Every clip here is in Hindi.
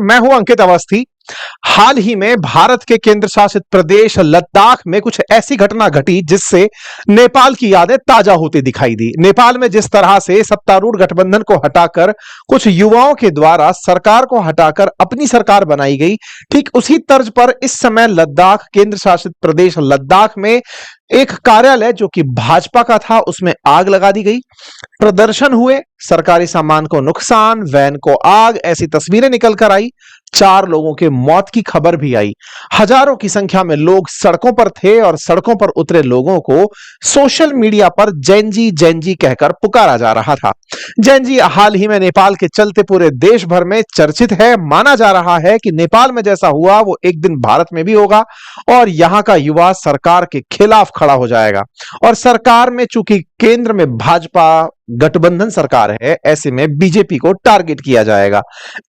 मैं हूं अंकित अवस्थी। हाल ही में भारत के केंद्र शासित प्रदेश लद्दाख में कुछ ऐसी घटना घटी जिससे नेपाल की यादें ताजा होती दिखाई दी। नेपाल में जिस तरह से सत्तारूढ़ गठबंधन को हटाकर कुछ युवाओं के द्वारा सरकार को हटाकर अपनी सरकार बनाई गई, ठीक उसी तर्ज पर इस समय लद्दाख, केंद्र शासित प्रदेश लद्दाख में एक कार्यालय जो कि भाजपा का था, उसमें आग लगा दी गई। प्रदर्शन हुए, सरकारी सामान को नुकसान, वैन को आग, ऐसी तस्वीरें निकल कर आई। 4 लोगों के मौत की खबर भी आई। हजारों की संख्या में लोग सड़कों पर थे और सड़कों पर उतरे लोगों को सोशल मीडिया पर जैनजी कहकर पुकारा जा रहा था। जैनजी हाल ही में नेपाल के चलते पूरे देश भर में चर्चित है। माना जा रहा है कि नेपाल में जैसा हुआ वो एक दिन भारत में भी होगा और यहां का युवा सरकार के खिलाफ खड़ा हो जाएगा। और सरकार में चूंकि केंद्र में भाजपा गठबंधन सरकार है, ऐसे में बीजेपी को टारगेट किया जाएगा,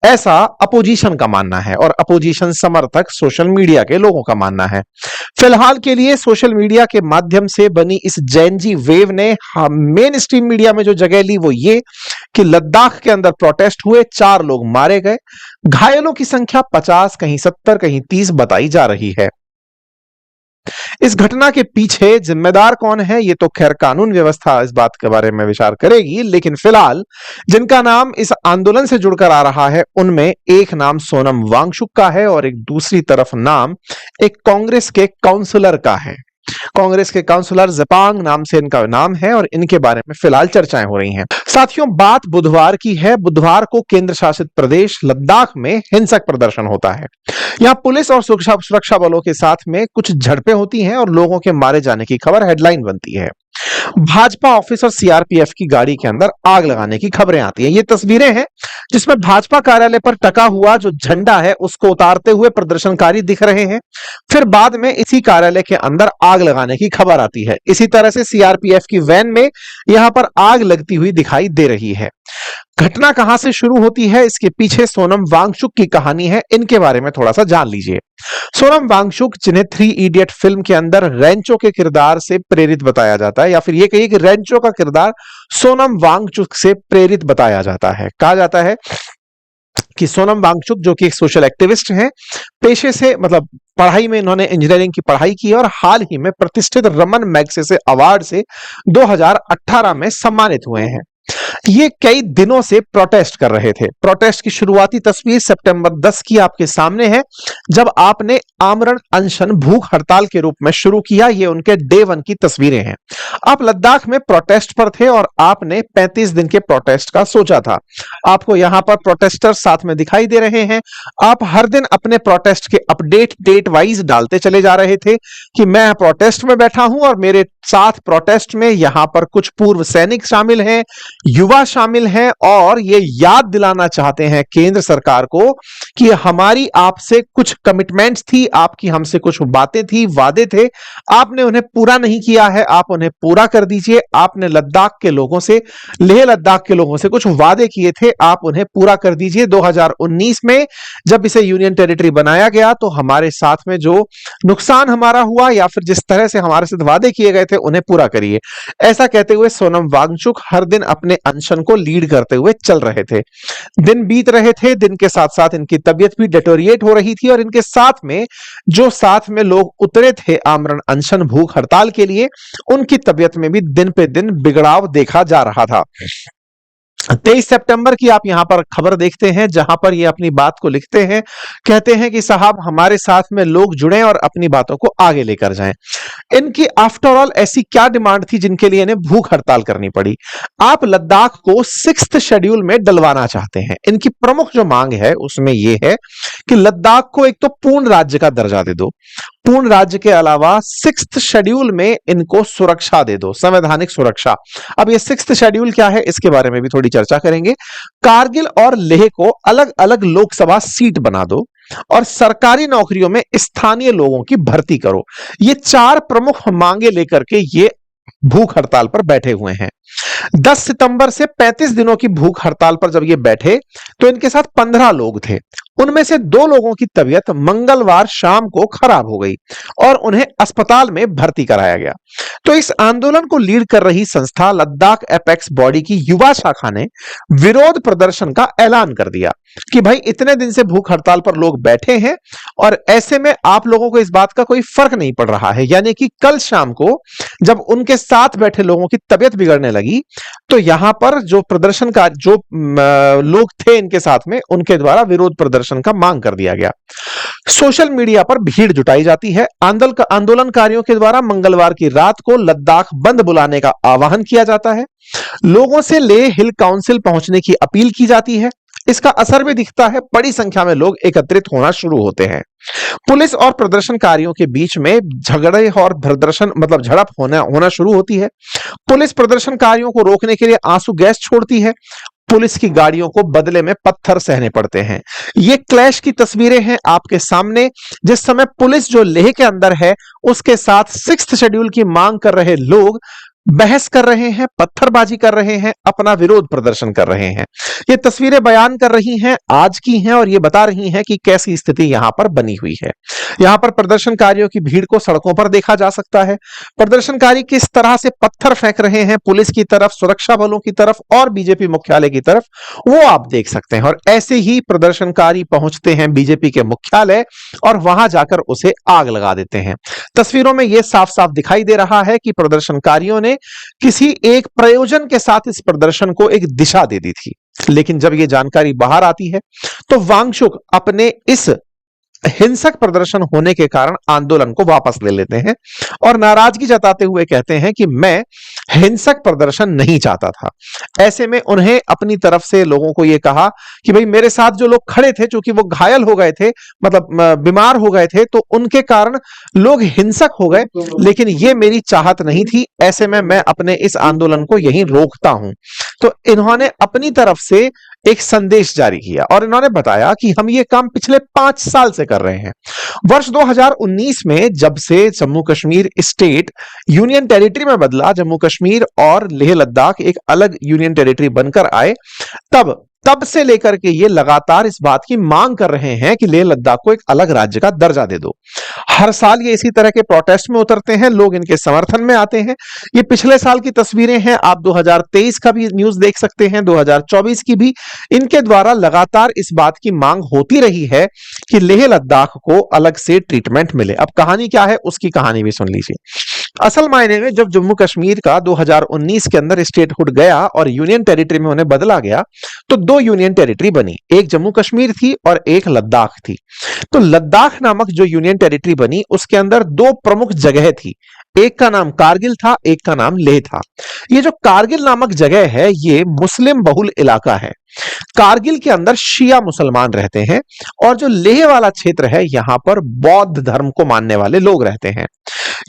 ऐसा अपोजिशन का मानना है और अपोजिशन समर्थक सोशल मीडिया के लोगों का मानना है। फिलहाल के लिए सोशल मीडिया के माध्यम से बनी इस जैनजी वेव ने मेन स्ट्रीम मीडिया में जो जगह ली वो ये कि लद्दाख के अंदर प्रोटेस्ट हुए, 4 लोग मारे गए, घायलों की संख्या 50, कहीं 70, कहीं 30 बताई जा रही है। इस घटना के पीछे जिम्मेदार कौन है, ये तो खैर कानून व्यवस्था इस बात के बारे में विचार करेगी, लेकिन फिलहाल जिनका नाम इस आंदोलन से जुड़कर आ रहा है उनमें एक नाम सोनम वांगचुक का है और एक दूसरी तरफ नाम एक कांग्रेस के काउंसलर का है। कांग्रेस के काउंसलर जपांग नाम से इनका नाम है और इनके बारे में फिलहाल चर्चाएं हो रही हैं। साथियों, बात बुधवार की है। बुधवार को केंद्र शासित प्रदेश लद्दाख में हिंसक प्रदर्शन होता है। यहां पुलिस और सुरक्षा बलों के साथ में कुछ झड़पें होती हैं और लोगों के मारे जाने की खबर हेडलाइन बनती है। भाजपा ऑफिस और सीआरपीएफ की गाड़ी के अंदर आग लगाने की खबरें आती हैं। ये तस्वीरें हैं जिसमें भाजपा कार्यालय पर टका हुआ जो झंडा है उसको उतारते हुए प्रदर्शनकारी दिख रहे हैं। फिर बाद में इसी कार्यालय के अंदर आग लगाने की खबर आती है। इसी तरह से सीआरपीएफ की वैन में यहां पर आग लगती हुई दिखाई दे रही है। घटना कहां से शुरू होती है, इसके पीछे सोनम वांगचुक की कहानी है, इनके बारे में थोड़ा सा जान लीजिए। सोनम वांगचुक, जिन्हें 3 इडियट फिल्म के अंदर रेंचो के किरदार से प्रेरित बताया जाता है, या फिर यह कहिए कि रेंचो का किरदार सोनम वांगचुक से प्रेरित बताया जाता है। कहा जाता है कि सोनम वांगचुक जो कि एक सोशल एक्टिविस्ट हैं, पेशे से मतलब पढ़ाई में इन्होंने इंजीनियरिंग की पढ़ाई की और हाल ही में प्रतिष्ठित रमन मैग्सेसे अवार्ड से 2018 में सम्मानित हुए हैं। ये कई दिनों से प्रोटेस्ट कर रहे थे। प्रोटेस्ट की शुरुआती तस्वीर सितंबर 10 की आपके सामने है, जब आपने आमरण अनशन भूख हड़ताल के रूप में शुरू किया। ये उनके डे 1 की तस्वीरें हैं। आप लद्दाख में प्रोटेस्ट पर थे और आपने 35 दिन के प्रोटेस्ट का सोचा था। आपको यहां पर प्रोटेस्टर साथ में दिखाई दे रहे हैं। आप हर दिन अपने प्रोटेस्ट के अपडेट डेट वाइज डालते चले जा रहे थे कि मैं प्रोटेस्ट में बैठा हूं और मेरे साथ प्रोटेस्ट में यहां पर कुछ पूर्व सैनिक शामिल हैं, युवा शामिल हैं और ये याद दिलाना चाहते हैं केंद्र सरकार को कि हमारी आपसे कुछ कमिटमेंट्स थी, आपकी हमसे कुछ बातें थी, वादे थे, आपने उन्हें पूरा नहीं किया है, आप उन्हें पूरा कर दीजिए। आपने लद्दाख के लोगों से, लेह लद्दाख के लोगों से कुछ वादे किए थे, आप उन्हें पूरा कर दीजिए। 2019 में जब इसे यूनियन टेरिटरी बनाया गया तो हमारे साथ में जो नुकसान हमारा हुआ या फिर जिस तरह से हमारे साथ वादे किए गए थे उन्हें पूरा करिए। ऐसा कहते हुए सोनम वांगचुक हर दिन अपने अनशन को लीड करते हुए चल रहे थे। दिन बीत रहे थे, दिन के साथ साथ इनकी तबीयत भी डेटोरिएट हो रही थी और इनके साथ में जो साथ में लोग उतरे थे आमरण अनशन भूख हड़ताल के लिए, उनकी तबीयत में भी दिन पे दिन बिगड़ाव देखा जा रहा था। 23 सितंबर की आप यहां पर खबर देखते हैं जहां पर ये अपनी बात को लिखते हैं, कहते हैं कि साहब हमारे साथ में लोग जुड़े और अपनी बातों को आगे लेकर जाएं। इनकी आफ्टर ऑल ऐसी क्या डिमांड थी जिनके लिए इन्हें भूख हड़ताल करनी पड़ी? आप लद्दाख को 6th शेड्यूल में डलवाना चाहते हैं। इनकी प्रमुख जो मांग है उसमें यह है कि लद्दाख को एक तो पूर्ण राज्य का दर्जा दे दो, पूर्ण राज्य के अलावा 6th शेड्यूल में इनको सुरक्षा दे दो, संवैधानिक सुरक्षा। अब ये 6th शेड्यूल क्या है इसके बारे में भी थोड़ी चर्चा करेंगे। कारगिल और लेह को अलग अलग लोकसभा सीट बना दो और सरकारी नौकरियों में स्थानीय लोगों की भर्ती करो। ये 4 प्रमुख मांगे लेकर के ये भूख हड़ताल पर बैठे हुए हैं। 10 सितंबर से 35 दिनों की भूख हड़ताल पर जब ये बैठे तो इनके साथ 15 लोग थे। उनमें से 2 लोगों की तबीयत मंगलवार शाम को खराब हो गई और उन्हें अस्पताल में भर्ती कराया गया। तो इस आंदोलन को लीड कर रही संस्था लद्दाख एपेक्स बॉडी की युवा शाखा ने विरोध प्रदर्शन का ऐलान कर दिया कि भाई इतने दिन से भूख हड़ताल पर लोग बैठे हैं और ऐसे में आप लोगों को इस बात का कोई फर्क नहीं पड़ रहा है। यानी कि कल शाम को जब उनके साथ बैठे लोगों की तबीयत बिगड़ने लगी तो यहां पर जो प्रदर्शनकार जो लोग थे इनके साथ में उनके द्वारा विरोध प्रदर्शन का मांग कर दिया गया। सोशल मीडिया पर भीड़ जुटाई जाती है। आंदोलनकारियों के द्वारा मंगलवार की रात को लद्दाख बंद बुलाने का आह्वान किया जाता है। लोगों से लेह हिल काउंसिल पहुंचने की अपील की जाती है। इसका असर भी दिखता है, बड़ी संख्या में लोग एकत्रित होना शुरू होते हैं। पुलिस और प्रदर्शनकारियों के बीच में झगड़े और प्रदर्शन मतलब झड़प होना शुरू होती है। पुलिस प्रदर्शनकारियों को रोकने के लिए आंसू गैस छोड़ती है। पुलिस की गाड़ियों को बदले में पत्थर सहने पड़ते हैं। ये क्लैश की तस्वीरें हैं आपके सामने, जिस समय पुलिस जो लेह के अंदर है उसके साथ 6th शेड्यूल की मांग कर रहे लोग बहस कर रहे हैं, पत्थरबाजी कर रहे हैं, अपना विरोध प्रदर्शन कर रहे हैं। ये तस्वीरें बयान कर रही हैं, आज की हैं और ये बता रही हैं कि कैसी स्थिति यहां पर बनी हुई है। यहां पर प्रदर्शनकारियों की भीड़ को सड़कों पर देखा जा सकता है। प्रदर्शनकारी किस तरह से पत्थर फेंक रहे हैं पुलिस की तरफ, सुरक्षा बलों की तरफ और बीजेपी मुख्यालय की तरफ, वो आप देख सकते हैं। और ऐसे ही प्रदर्शनकारी पहुंचते हैं बीजेपी के मुख्यालय और वहां जाकर उसे आग लगा देते हैं। तस्वीरों में यह साफ साफ दिखाई दे रहा है कि प्रदर्शनकारियों ने किसी एक प्रयोजन के साथ इस प्रदर्शन को एक दिशा दे दी थी। लेकिन जब यह जानकारी बाहर आती है तो वांगचुक अपने इस हिंसक प्रदर्शन होने के कारण आंदोलन को वापस ले लेते हैं और नाराजगी जताते हुए कहते हैं कि मैं हिंसक प्रदर्शन नहीं चाहता था। ऐसे में उन्हें अपनी तरफ से लोगों को यह कहा कि भाई मेरे साथ जो लोग खड़े थे, चूंकि वो घायल हो गए थे, मतलब बीमार हो गए थे, तो उनके कारण लोग हिंसक हो गए, लेकिन ये मेरी चाहत नहीं थी। ऐसे में मैं अपने इस आंदोलन को यहीं रोकता हूं। तो इन्होंने अपनी तरफ से एक संदेश जारी किया और इन्होंने बताया कि हम ये काम पिछले 5 साल से कर रहे हैं। वर्ष 2019 में जब से Jammu Kashmir state union territory में बदला, जम्मू कश्मीर और लेह लद्दाख एक अलग यूनियन टेरिटरी बनकर आए, तब से लेकर के ये लगातार इस बात की मांग कर रहे हैं कि लेह लद्दाख को एक अलग राज्य का दर्जा दे दो। हर साल ये इसी तरह के प्रोटेस्ट में उतरते हैं, लोग इनके समर्थन में आते हैं। ये पिछले साल की तस्वीरें हैं, आप 2023 का भी न्यूज देख सकते हैं, 2024 की भी। इनके द्वारा लगातार इस बात की मांग होती रही है कि लेह लद्दाख को अलग से ट्रीटमेंट मिले। अब कहानी क्या है उसकी कहानी भी सुन लीजिए। असल मायने में जब जम्मू कश्मीर का 2019 के अंदर स्टेटहुड गया और यूनियन टेरिटरी में उन्हें बदला गया तो 2 यूनियन टेरिटरी बनी, एक जम्मू कश्मीर थी और एक लद्दाख थी। तो लद्दाख नामक जो यूनियन टेरिटरी बनी उसके अंदर 2 प्रमुख जगह थी, एक का नाम कारगिल था, एक का नाम लेह था। ये जो कारगिल नामक जगह है ये मुस्लिम बहुल इलाका है। कारगिल के अंदर शिया मुसलमान रहते हैं और जो लेह वाला क्षेत्र है यहां पर बौद्ध धर्म को मानने वाले लोग रहते हैं।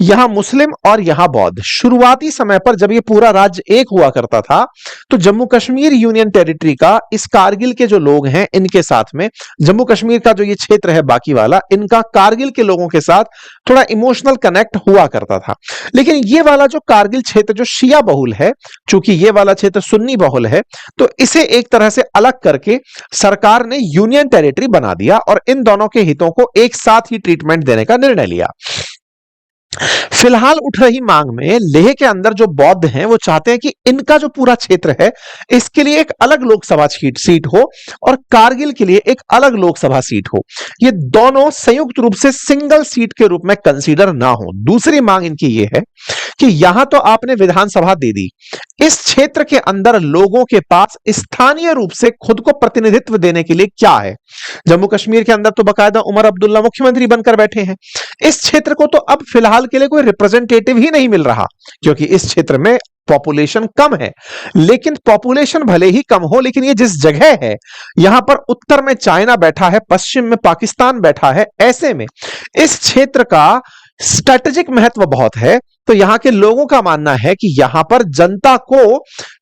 यहां मुस्लिम और यहां बौद्ध। शुरुआती समय पर जब ये पूरा राज्य एक हुआ करता था तो जम्मू कश्मीर यूनियन टेरिटरी का इस कारगिल के जो लोग हैं इनके साथ में, जम्मू कश्मीर का जो ये क्षेत्र है बाकी वाला, इनका कारगिल के लोगों के साथ थोड़ा इमोशनल कनेक्ट हुआ करता था। लेकिन ये वाला जो कारगिल क्षेत्र जो शिया बहुल है, चूंकि ये वाला क्षेत्र सुन्नी बहुल है, तो इसे एक तरह से अलग करके सरकार ने यूनियन टेरिटरी बना दिया और इन दोनों के हितों को एक साथ ही ट्रीटमेंट देने का निर्णय लिया। फिलहाल उठ रही मांग में लेह के अंदर जो बौद्ध हैं वो चाहते हैं कि इनका जो पूरा क्षेत्र है इसके लिए एक अलग लोकसभा सीट हो और कारगिल के लिए एक अलग लोकसभा सीट हो। ये दोनों संयुक्त रूप से सिंगल सीट के रूप में कंसीडर ना हो। दूसरी मांग इनकी ये है कि यहां तो आपने विधानसभा दे दी, इस क्षेत्र के अंदर लोगों के पास स्थानीय रूप से खुद को प्रतिनिधित्व देने के लिए क्या है? जम्मू कश्मीर के अंदर तो बकायदा उमर अब्दुल्ला मुख्यमंत्री बनकर बैठे हैं। इस क्षेत्र को तो अब फिलहाल के लिए कोई रिप्रेजेंटेटिव ही नहीं मिल रहा, क्योंकि इस क्षेत्र में पॉपुलेशन कम है। लेकिन पॉपुलेशन भले ही कम हो, लेकिन ये जिस जगह है यहां पर उत्तर में चाइना बैठा है, पश्चिम में पाकिस्तान बैठा है, ऐसे में इस क्षेत्र का स्ट्रेटेजिक महत्व बहुत है। तो यहां के लोगों का मानना है कि यहां पर जनता को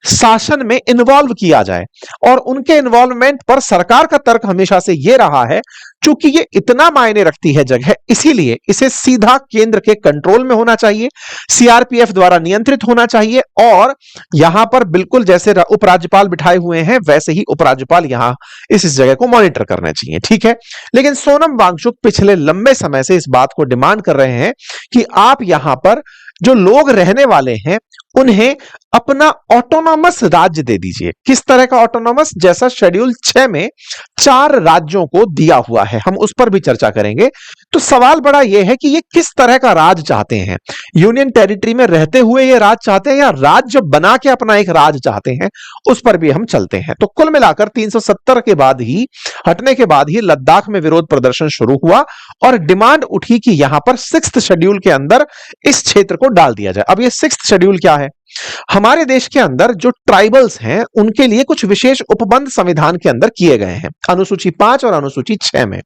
शासन में इन्वॉल्व किया जाए और उनके इन्वॉल्वमेंट पर सरकार का तर्क हमेशा से यह रहा है चूंकि ये इतना मायने रखती है जगह, इसीलिए इसे सीधा केंद्र के कंट्रोल में होना चाहिए, सीआरपीएफ द्वारा नियंत्रित होना चाहिए, और यहां पर बिल्कुल जैसे उपराज्यपाल बिठाए हुए हैं वैसे ही उपराज्यपाल यहां इस जगह को मॉनिटर करने चाहिए। ठीक है, लेकिन सोनम वांगचुक पिछले लंबे समय से इस बात को डिमांड कर रहे हैं कि आप यहां पर जो लोग रहने वाले हैं उन्हें अपना ऑटोनॉमस राज्य दे दीजिए। किस तरह का ऑटोनॉमस? जैसा शेड्यूल 6 में 4 राज्यों को दिया हुआ है, हम उस पर भी चर्चा करेंगे। तो सवाल बड़ा यह है कि ये किस तरह का राज चाहते हैं? यूनियन टेरिटरी में रहते हुए ये राज चाहते हैं या राज्य बना के अपना एक राज चाहते हैं? उस पर भी हम चलते हैं। तो कुल मिलाकर 370 के बाद ही, हटने के बाद ही लद्दाख में विरोध प्रदर्शन शुरू हुआ और डिमांड उठी कि यहां पर 6th शेड्यूल के अंदर इस क्षेत्र को डाल दिया जाए। अब ये 6th शेड्यूल क्या है? हमारे देश के अंदर जो ट्राइबल्स हैं उनके लिए कुछ विशेष उपबंध संविधान के अंदर किए गए हैं, अनुसूची 5 और अनुसूची 6 में।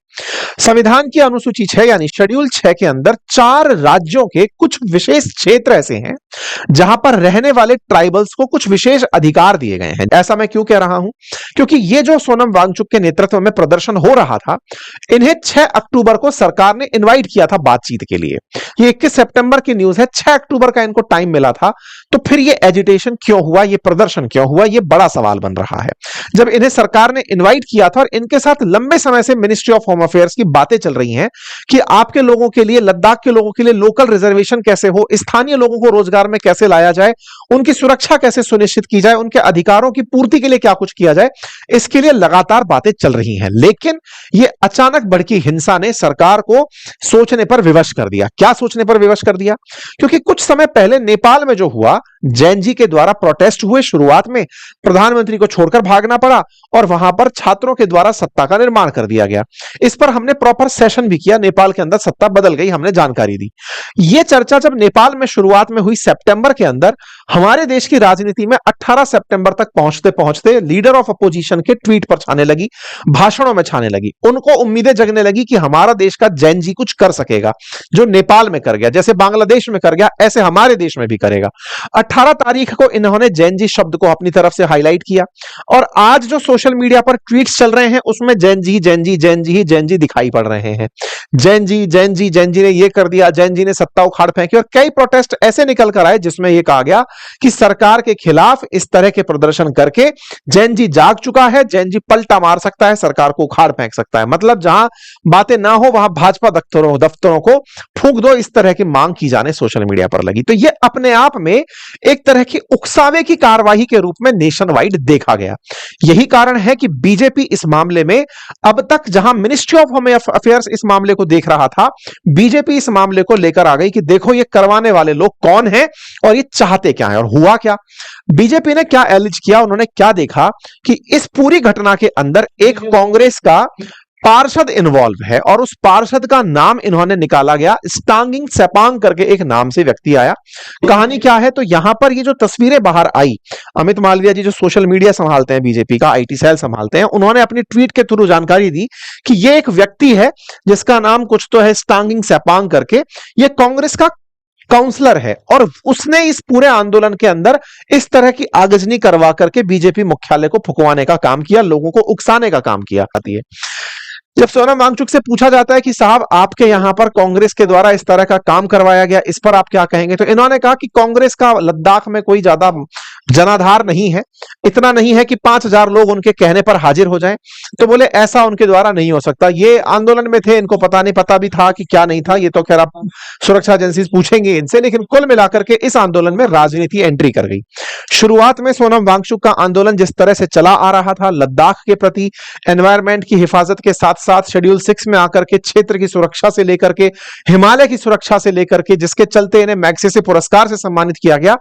संविधान की अनुसूची 6 यानी शेड्यूल 6 के अंदर 4 राज्यों के कुछ विशेष क्षेत्र ऐसे हैं जहां पर रहने वाले ट्राइबल्स को कुछ विशेष अधिकार दिए गए हैं। ऐसा मैं क्यों कह रहा हूं? क्योंकि ये जो सोनम वांगचुक के नेतृत्व में प्रदर्शन हो रहा था, इन्हें 6 अक्टूबर को सरकार ने इनवाइट किया था बातचीत के लिए। ये 21 सितंबर की न्यूज है, 6 अक्टूबर का इनको टाइम मिला था। तो फिर ये एजिटेशन क्यों हुआ, ये प्रदर्शन क्यों हुआ, ये बड़ा सवाल बन रहा है। जब इन्हें सरकार ने इनवाइट किया था और इनके साथ लंबे समय से मिनिस्ट्री ऑफ होम अफेयर्स की बातें चल रही हैं कि आपके लोगों के लिए, लद्दाख के लोगों के लिए लोकल रिजर्वेशन कैसे हो, स्थानीय लोगों को रोजगार में कैसे लाया जाए, उनकी सुरक्षा कैसे सुनिश्चित की जाए, उनके अधिकारों की पूर्ति के लिए क्या कुछ किया जाए, इसके लिए लगातार बातें चल रही हैं। लेकिन ये अचानक भड़की हिंसा ने सरकार को सोचने पर विवश कर दिया। क्या सोचने पर विवश कर दिया? क्योंकि कुछ समय पहले नेपाल में जो हुआ, जैन जी के द्वारा प्रोटेस्ट हुए, शुरुआत में प्रधानमंत्री को छोड़कर भागना पड़ा और वहां पर छात्रों के द्वारा सत्ता का निर्माण कर दिया गया। इस पर हमने प्रॉपर सेशन भी किया, नेपाल के अंदर सत्ता बदल गई, हमने जानकारी दी। यह चर्चा जब नेपाल में शुरुआत में हुई सितंबर के अंदर, हमारे देश की राजनीति में 18 सितंबर तक पहुंचते पहुंचते लीडर ऑफ अपोजिशन के ट्वीट पर छाने लगी, भाषणों में छाने लगी। उनको उम्मीदें जगने लगी कि हमारा देश का जैन जी कुछ कर सकेगा, जो नेपाल में कर गया, जैसे बांग्लादेश में कर गया, ऐसे हमारे देश में भी करेगा। 18 तारीख को इन्होंने जैन जी शब्द को अपनी तरफ से हाईलाइट किया और आज जो सोशल मीडिया पर ट्वीट्स चल रहे हैं उसमें जैन जी जैन जी जैन जी ही जैन जी दिखाई पड़ रहे हैं। जैन जी जैन जी जैन जी ने ये कर दिया, जैन जी ने सत्ता उखाड़ फेंकी, और कई प्रोटेस्ट ऐसे निकल कर आए जिसमें यह कहा गया कि सरकार के खिलाफ इस तरह के प्रदर्शन करके जैन जी जाग चुका है, जैन जी पलटा मार सकता है, सरकार को उखाड़ फेंक सकता है। मतलब जहां बातें ना हो वहां भाजपा दफ्तरों को फूंक दो, इस तरह की मांग की जाने सोशल मीडिया पर लगी। तो यह अपने आप में एक तरह की उकसावे की कार्रवाई के रूप में नेशन वाइड देखा गया। यही कारण है कि बीजेपी इस मामले में अब तक, जहां मिनिस्ट्री ऑफ होम अफेयर्स इस मामले को देख रहा था, बीजेपी इस मामले को लेकर आ गई कि देखो ये करवाने वाले लोग कौन हैं और ये चाहते क्या है। और हुआ क्या? बीजेपी ने क्या एलिज किया, उन्होंने क्या देखा कि इस पूरी घटना के अंदर एक कांग्रेस का पार्षद इन्वॉल्व है और उस पार्षद का नाम इन्होंने निकाला गया, स्टांगिंग सेपांग करके एक नाम से व्यक्ति आया। कहानी क्या है? तो यहां पर ये जो तस्वीरें बाहर आई, अमित मालवीय जी जो सोशल मीडिया संभालते हैं, बीजेपी का आईटी सेल संभालते हैं, उन्होंने अपनी ट्वीट के थ्रू जानकारी दी कि ये एक व्यक्ति है जिसका नाम कुछ तो है स्टांगिंग सेपांग करके, ये कांग्रेस का काउंसलर है और उसने इस पूरे आंदोलन के अंदर इस तरह की आगजनी करवा करके बीजेपी मुख्यालय को फुकवाने का काम किया, लोगों को उकसाने का काम किया। जब सोनम वांगचुक से पूछा जाता है कि साहब आपके यहां पर कांग्रेस के द्वारा इस तरह का काम करवाया गया, इस पर आप क्या कहेंगे, तो इन्होंने कहा कि कांग्रेस का लद्दाख में कोई ज्यादा जनाधार नहीं है, इतना नहीं है कि 5000 लोग उनके कहने पर हाजिर हो जाएं। तो बोले ऐसा उनके द्वारा नहीं हो सकता, ये आंदोलन में थे, इनको पता नहीं, पता भी था कि क्या नहीं था, ये तो खैर आप सुरक्षा एजेंसी पूछेंगे इनसे। लेकिन कुल मिलाकर के इस आंदोलन में राजनीति एंट्री कर गई। शुरुआत में सोनम वांगचुक का आंदोलन जिस तरह से चला आ रहा था, लद्दाख के प्रति एनवायरमेंट की हिफाजत के साथ साथ शेड्यूल 6 में आकर के क्षेत्र की सुरक्षा से लेकर के हिमालय की सुरक्षा से लेकर के, जिसके चलते इन्हें मैग्सेसे पुरस्कार से सम्मानित किया गया,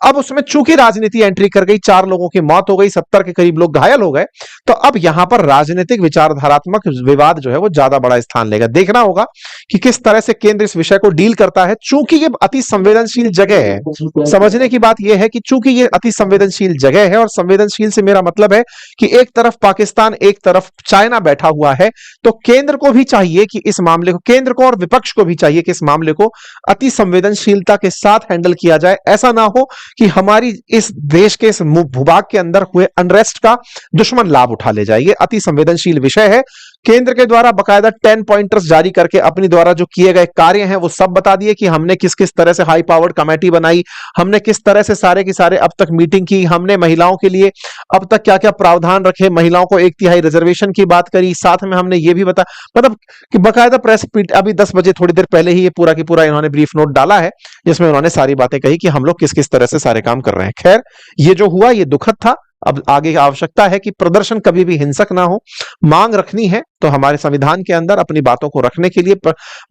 अब उसमें चूंकि राजनीति एंट्री कर गई, 4 लोगों की मौत हो गई, 70 के करीब लोग घायल हो गए, तो अब यहां पर राजनीतिक विचारधारात्मक विवाद जो है वो ज्यादा बड़ा स्थान लेगा। देखना होगा कि किस तरह से केंद्र इस विषय को डील करता है। चूंकि ये अति संवेदनशील जगह है, समझने की बात यह है कि चूंकि ये अति संवेदनशील जगह है, और संवेदनशील से मेरा मतलब है कि एक तरफ पाकिस्तान, एक तरफ चाइना बैठा हुआ है, तो केंद्र को भी चाहिए कि इस मामले को, केंद्र को और विपक्ष को भी चाहिए कि इस मामले को अति संवेदनशीलता के साथ हैंडल किया जाए। ऐसा ना हो कि हमारी इस देश के इस भूभाग के अंदर हुए अनरेस्ट का दुश्मन लाभ उठा ले जाए। ये अति संवेदनशील विषय है, केंद्र के द्वारा बकायदा 10 पॉइंटर्स जारी करके अपनी द्वारा जो किए गए कार्य हैं वो सब बता दिए कि हमने किस किस तरह से हाई पावर्ड कमेटी बनाई, हमने किस तरह से सारे की सारे अब तक मीटिंग की, हमने महिलाओं के लिए अब तक क्या क्या प्रावधान रखे, महिलाओं को 1/3 रिजर्वेशन की बात करी, साथ में हमने ये भी बता मतलब कि बकायदा प्रेस अभी 10 बजे थोड़ी देर पहले ही ये पूरा की पूरा इन्होंने ब्रीफ नोट डाला है जिसमें उन्होंने सारी बातें कही कि हम लोग किस किस तरह से सारे काम कर रहे हैं। खैर, ये जो हुआ ये दुखद था। अब आगे आवश्यकता है कि प्रदर्शन कभी भी हिंसक ना हो। मांग रखनी है तो हमारे संविधान के अंदर अपनी बातों को रखने के लिए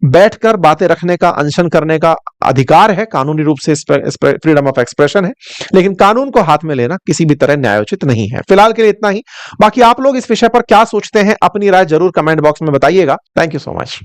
बैठकर बातें रखने का, अनशन करने का अधिकार है, कानूनी रूप से फ्रीडम ऑफ एक्सप्रेशन है, लेकिन कानून को हाथ में लेना किसी भी तरह न्यायोचित नहीं है। फिलहाल के लिए इतना ही। बाकी आप लोग इस विषय पर क्या सोचते हैं, अपनी राय जरूर कमेंट बॉक्स में बताइएगा। Thank you so much.